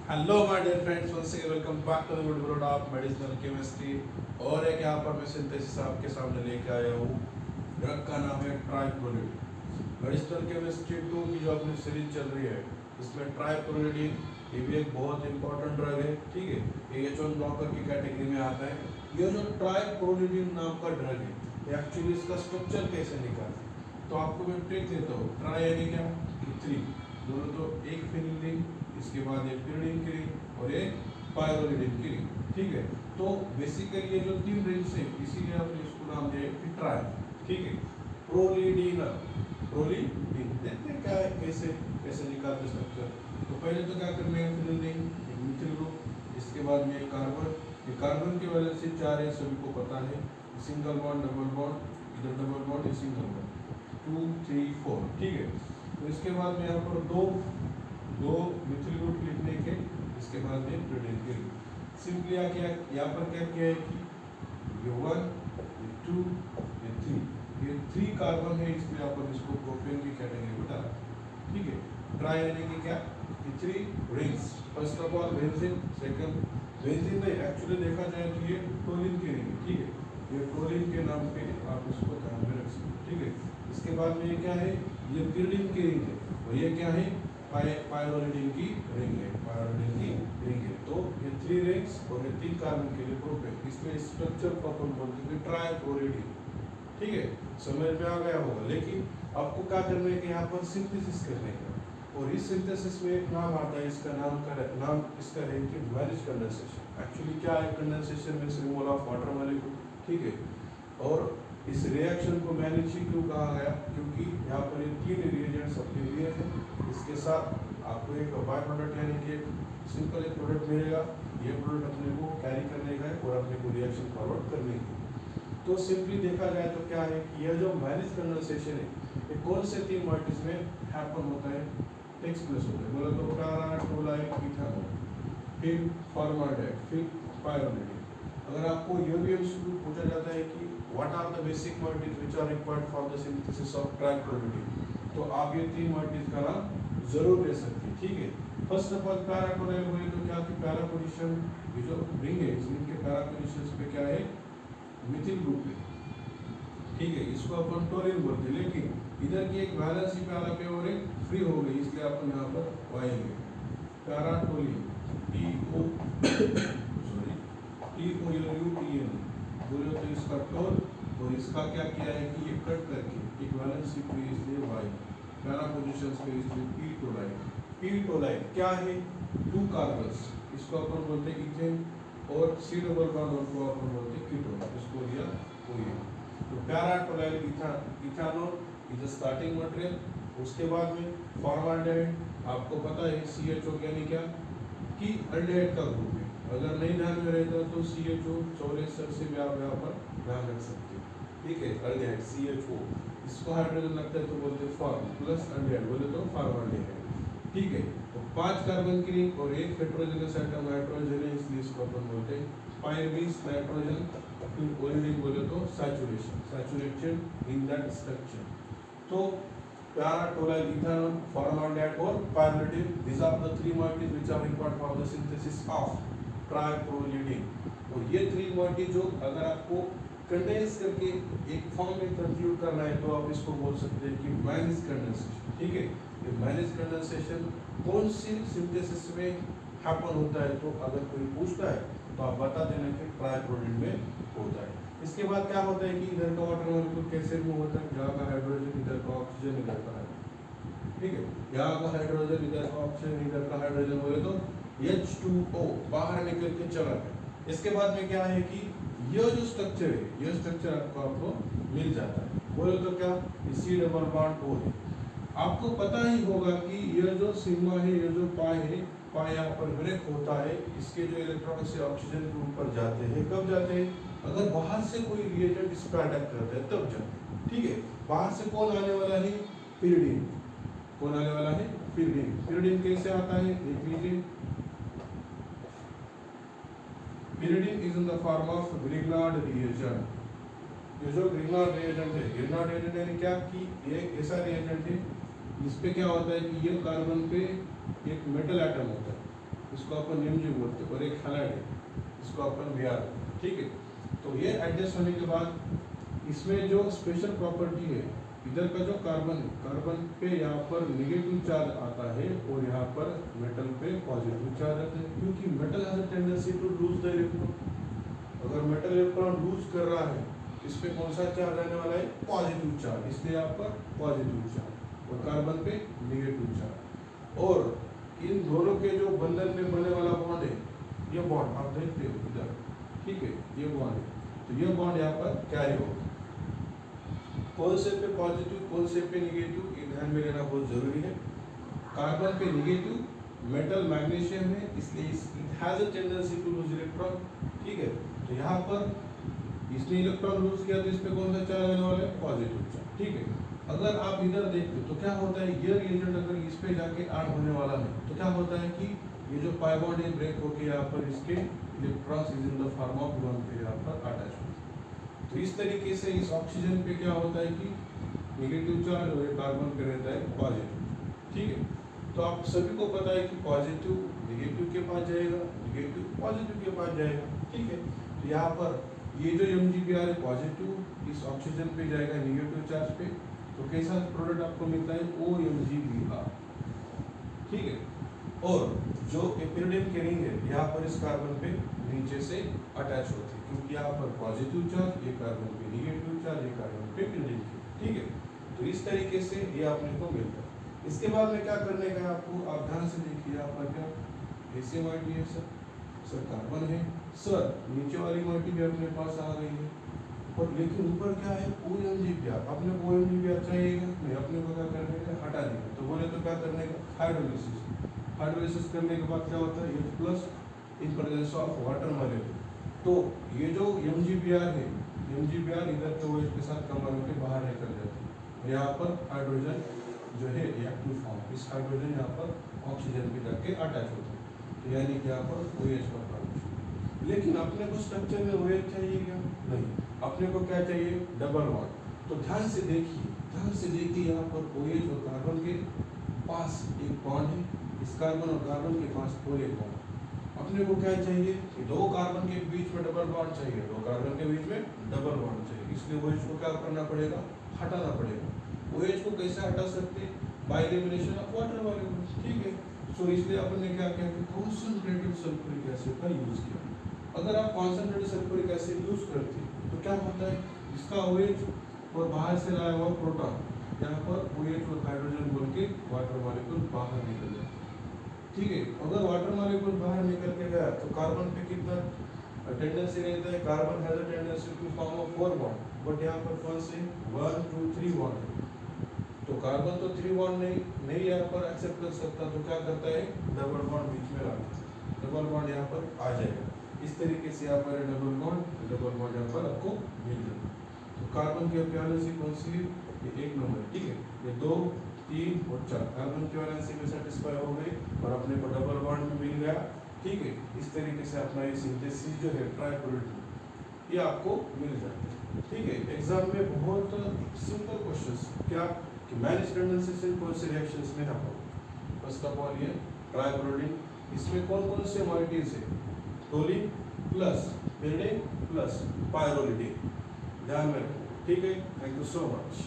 Hello my dear friends, once again welcome back to the good world of medicinal chemistry. और एक यहाँ पर मैं सिंथेसिस आपके सामने लेके आया हूँ। ड्रग का नाम है ट्राइक्लोरिड। मेडिसिनल केमिस्ट्री 2 की जो अपनी सीरीज चल रही है, इसमें ट्राइक्लोरिडीन ये भी एक बहुत इंपॉर्टेंट ड्रग है। ठीक है, ये H1 ब्लॉकर की कैटेगरी में आता है। ये जो ट्राइक्लोरिडीन नाम का ड्रग है, ये एक्चुअली इसका स्ट्रक्चर कैसे निकालते हैं, तो आपको मैं ट्रिक देता हूँ। ट्राई यानी क्या, थ्री, दोनों तो एक फिनिल रिंग, इसके बाद एक pyridine की रिंग और एक पायरोलिडिन की रिंग। ठीक है, तो बेसिकली ये जो तीन रिंग्स है, इसीलिए हमने इसको नाम दिया है ट्राई। ठीक है, प्रोलिडीनर, प्रोलिडीन देखते हैं क्या है, कैसे कैसे निकालते स्ट्रक्चर। तो पहले तो क्या करना है, फिनिल रिंग, एक मिथिल ग्रुप, इसके बाद में एक कार्बन। ये कार्बन की वजह से चार है, सभी को पता है। सिंगल बॉन्ड, डबल बॉन्ड, इधर डबल बॉन्ड, सिंगल बॉन्ड, 2 3 4। ठीक है, तो इसके बाद में यहाँ पर दो मिथिल ग्रुप लिखने के, इसके बाद में pyridine के। सिंपली आके यहाँ पर क्या किया है कि ये 1 ये 2 ये 3, ये 3 कार्बन है, इसलिए अपन इसको प्रोपेन की कैटेगरी बता। ठीक है, ट्राई यानी कि क्या, ये 3 rings. First of all benzene, second benzene नहीं, एक्चुअली देखा जाए तो ये टोलिन की रिंग है। ठीक है, ये टोलिन के नाम पे आप इसको ध्यान में रख सकते। ठीक है, इसके बाद में ये क्या है, ये pyridine की रिंग है, और ये क्या है, पायरोलिडिन की रिंग है, पायरोलिडिन की रिंग है। तो ये 3 रिंग्स और ये 3 कार्बन के लिए ग्रुप है, इसलिए स्ट्रक्चर को अपन बोलते हैं ट्राइक्लोरिडिन। ठीक है, समझ में आ गया होगा। लेकिन आपको क्या करना है कि यहाँ पर सिंथेसिस करने का, और इस सिंथेसिस में एक नाम आता है, इसका नाम इसका है कि मैनेज कंडेंसेशन। एक्चुअली क्या है कंडेंसेशन में, रिमूवल ऑफ वाटर मॉलिक्यूल। ठीक है, और इस रिएक्शन को मैनेज ही क्यों कहा गया, क्योंकि यहाँ पर ये 3 रिएजेंट्स अपने लिए हैं। इसके साथ आपको एक बाय प्रोडक्ट यानी कि सिंपल एक प्रोडक्ट मिलेगा। ये प्रोडक्ट अपने को कैरी करने का है और अपने को रिएक्शन फॉरवर्ड करने की। तो सिंपली देखा जाए तो क्या है कि यह जो मैनेज कंडेंसेशन है, ये कौन से 3 मॉलिक्यूल्स में हैपन होता है, टेक्स प्लेस होता है। बोला तो पैरा टोलाइट इथेनॉल, फिर फॉर्माल्डेहाइड, फिर पायरोलिडिन। अगर आपको यह भी एमसीक्यू पूछा जाता है कि what are the basic molecules which are required for the synthesis of trichloridine, तो आप ये 3 मॉलिक्यूल्स का नाम जरूर ले सकते हैं। ठीक है, फर्स्ट ऑफ ऑल पैरा टोलाइट बोले तो क्या, कि पैरा पोजीशन, ये जो रिंग है इनके पैरा पोजीशंस पे क्या है, मिथिल ग्रुप है। ठीक है, इसको अपन टोलिन बोलते हैं, लेकिन इधर की एक वैलेंसी पैरा पे और एक फ्री हो गई, इसलिए अपन यहाँ पर वाएंगे para toluene, TO sorry TOLUTN बोले तो इसका टोल, और इसका क्या किया है कि ये कट करके एक वैलेंसी पे, इसलिए वाई पैरा पोजीशंस पे, इसलिए पी टोलाइट क्या है, 2 कार्बन्स, इसको अपन बोलते हैं इथेन, और C डबल बॉन्ड को अपन बोलते हैं कीटोन, इसको लिया ON। तो पैरा टोलाइट ethanol is the starting material. उसके बाद में फॉर्माल्डेहाइड, आपको पता है CHO यानी क्या, कि अल्डेहाइड का ग्रुप है। अगर नहीं ध्यान में रहता तो CHO 44 से भी आप यहाँ पर ध्यान रख सकते हैं। ठीक है, अल्डेहाइड CHO, इसको हाइड्रोजन लगता है तो बोलते हैं फॉर्म, प्लस अल्डेहाइड बोले तो फॉर्माल्डेहाइड। ठीक है, तो 5 कार्बन की रिंग और एक हेटेरोजेनस एटम नाइट्रोजन है, इसलिए इसको अपन बोलते हैं पाई मींस नाइट्रोजन। फिर ओरिजिन बोले तो सैचुरेशन इन दैट स्ट्रक्चर। तो पैरा टोलाइट इथेनॉल, फॉर्माल्डेहाइड और पायरोलिडिन, these are the 3 molecules which are required for the synthesis of ट्राइक्लोरिडिन। और ये 3 molecules जो अगर आपको कंडेंस करके एक फॉर्म में कंक्लूड करना है, तो आप इसको बोल सकते हैं कि मैनेज कंडेंसेशन। ठीक है, ये मैनेज कंडेंसेशन कौन सी सिंथेसिस में हैपन होता है, तो अगर कोई पूछता है तो आप बता देना कि ट्राइक्लोरिडिन में होता है। इसके बाद क्या होता है कि इधर का वाटर मॉलिक्यूल कैसे रिमूव होता है, यहाँ का हाइड्रोजन, इधर का ऑक्सीजन, इधर का हाइड्रोजन। ठीक है, यहाँ का हाइड्रोजन, इधर का ऑक्सीजन, इधर का हाइड्रोजन, बोले तो H2O बाहर निकल के चला गया। इसके बाद में क्या है कि यह जो स्ट्रक्चर है, यह स्ट्रक्चर आपको मिल जाता है। बोले तो क्या, C डबल बॉन्ड O है। आपको पता ही होगा कि यह जो सिग्मा है, यह जो पाई है, पाई यहाँ पर ब्रेक होता है, इसके जो इलेक्ट्रॉन से ऑक्सीजन के ऊपर जाते हैं। कब जाते हैं, अगर बाहर से कोई रिएजेंट इस पर अटैक करता है तब जाते हैं। ठीक है, बाहर से कौन आने वाला है, pyridine। कौन आने वाला है, pyridine कैसे आता है, देख लीजिए। pyridine is in the form of Grignard reagent. ये जो ग्रिग्नार्ड रिएजेंट है, ग्रिग्नार्ड रिएजेंट यानी क्या, कि ये ऐसा रिएजेंट है इस पे क्या होता है कि ये कार्बन पे एक मेटल एटम होता है, इसको अपन एमजी बोलते हैं, और एक हैलाइड है, इसको अपन बीआर, ठीक है। तो ये एडजस्ट होने के बाद इसमें जो स्पेशल प्रॉपर्टी है, इधर का जो कार्बन पे यहाँ पर नेगेटिव चार्ज आता है और यहाँ पर मेटल पे पॉजिटिव चार्ज आता है, क्योंकि metal has a tendency to lose the electron. अगर मेटल इलेक्ट्रॉन लूज कर रहा है, इस पे कौन सा चार्ज आने वाला है, पॉजिटिव चार्ज, इसलिए यहाँ पर पॉजिटिव चार्ज, और कार्बन पे नेगेटिव चार्ज। और इन दोनों के जो बंधन में बने वाला बॉन्ड है, ये बॉन्ड आप देखते हो इधर, ठीक है, ये बॉन्ड है, तो ये बॉन्ड यहाँ पर कैरी होगा। कौन से पे पॉजिटिव, कौन से पे नेगेटिव, ये ध्यान में लेना बहुत जरूरी है। कार्बन पे नेगेटिव, मेटल मैग्नीशियम है, इसलिए it has a tendency to lose electron, ठीक है। तो यहाँ पर इसने इलेक्ट्रॉन लूज किया, तो इस पे कौन सा चार्ज आने वाला है, पॉजिटिव चार्ज, ठीक है। अगर आप इधर देखते तो क्या होता है, ये रिएजेंट अगर इस पे जाके ऐड होने वाला है, तो क्या होता है कि ये जो पाई बॉन्ड है ब्रेक होके यहाँ पर इसके electrons is in the form of one पे यहाँ पर अटैच होते हैं। तो इस तरीके से इस ऑक्सीजन पे क्या होता है कि नेगेटिव चार्ज और कार्बन पे रहता है पॉजिटिव, ठीक है। तो आप सभी को पता है कि पॉजिटिव नेगेटिव के पास जाएगा, नेगेटिव पॉजिटिव के पास जाएगा, ठीक है। तो यहाँ पर ये जो MgBr है पॉजिटिव इस ऑक्सीजन पे जाएगा नेगेटिव चार्ज पे, तो कैसा प्रोडक्ट आपको मिलता है, OMgBr, ठीक है। और जो एपिरिडिन के रिंग है, यहाँ पर इस कार्बन पे नीचे से अटैच होती है, क्योंकि यहाँ पर पॉजिटिव चार्ज, ये कार्बन पे नेगेटिव चार्ज, ये कार्बन पे एपिरिडिन, ठीक है। तो इस तरीके से ये आपने को मिलता है। इसके बाद में क्या करने का आपको, आप ध्यान से देखिए, यहाँ पर क्या ऐसे माइटी है सर कार्बन है, सर नीचे वाली माइटी भी अपने पास आ गई है, और लेकिन ऊपर क्या है, OMgBr। अपने को OMgBr चाहिएगा नहीं, अपने को क्या करने का, हटा देगा। तो बोले तो क्या करने का, हाइड्रोलिसिस करने के बाद क्या होता है, H+ in presence of water molecule. तो ये जो MgBr है, MgBr इधर के OH के साथ कंबाइन होकर बाहर निकल जाता है, यहाँ पर हाइड्रोजन जो है एक्टिव फॉर्म, इस हाइड्रोजन यहाँ पर ऑक्सीजन पे जाके अटैच होता है, तो यानी कि यहाँ पर OH का फॉर्मेशन। लेकिन अपने को स्ट्रक्चर में OH चाहिए क्या, नहीं, अपने को क्या चाहिए, डबल बॉन्ड। तो ध्यान से देखिए यहाँ पर OH और कार्बन के पास एक बॉन्ड है, इस कार्बन और कार्बन के पास और एक बॉन्ड। अपने को क्या चाहिए कि दो कार्बन के बीच में डबल बॉन्ड चाहिए, दो कार्बन के बीच में डबल बॉन्ड चाहिए, इसलिए OH को क्या करना पड़ेगा, हटाना पड़ेगा। OH को कैसे हटा सकते हैं, by elimination of water molecules, ठीक है। सो इसलिए अपन ने क्या किया, कॉन्सन्ट्रेटेड सल्फ्यूरिक एसिड का यूज किया। अगर आप कॉन्सन्ट्रेटेड सल्फ्यूरिक एसिड यूज करते हैं तो क्या होता है, इसका OH और बाहर से लाया हुआ प्रोटॉन, यहाँ पर OH और हाइड्रोजन बोल के वाटर मॉलिक्यूल बाहर निकल जाते हैं, ठीक है। अगर वाटर मॉलिक्यूल बाहर निकल के गया तो कार्बन पे कितना टेंडेंसी रहता है, carbon has a tendency to form a 4 bond, but यहाँ पर कौन से 1 2 3 बॉन्ड, तो कार्बन तो 3 बॉन्ड नहीं यहाँ पर एक्सेप्ट कर सकता, तो क्या करता है, डबल बॉन्ड बीच में लाता है, डबल बॉन्ड यहाँ पर आ जाएगा। इस तरीके से यहाँ पर डबल बॉन्ड यहाँ पर आपको मिल जाएगा। तो कार्बन की वैलेंसी कौन सी है, ये 1 नंबर, ठीक है। ये 2 3 और 4 कार्बन की वैलेंसी में सेटिस्फाई हो गई और अपने को डबल बॉन्ड भी मिल गया, ठीक है। इस तरीके से अपना ये सिंथेसिस जो है ट्राइक्लोरेट ये आपको मिल जाता है, ठीक है। एग्जाम में बहुत सिंपल क्वेश्चंस क्या कि मैनेज कंडेंसेशन कौन से रिएक्शंस में आता है। फर्स्ट ऑफ ऑल ये ट्राइक्लोरेट, इसमें कौन कौन से मॉलिक्यूल्स है, टोलिन प्लस pyridine प्लस पायरोलिडिन, ध्यान में रखो, ठीक है। Thank you so much.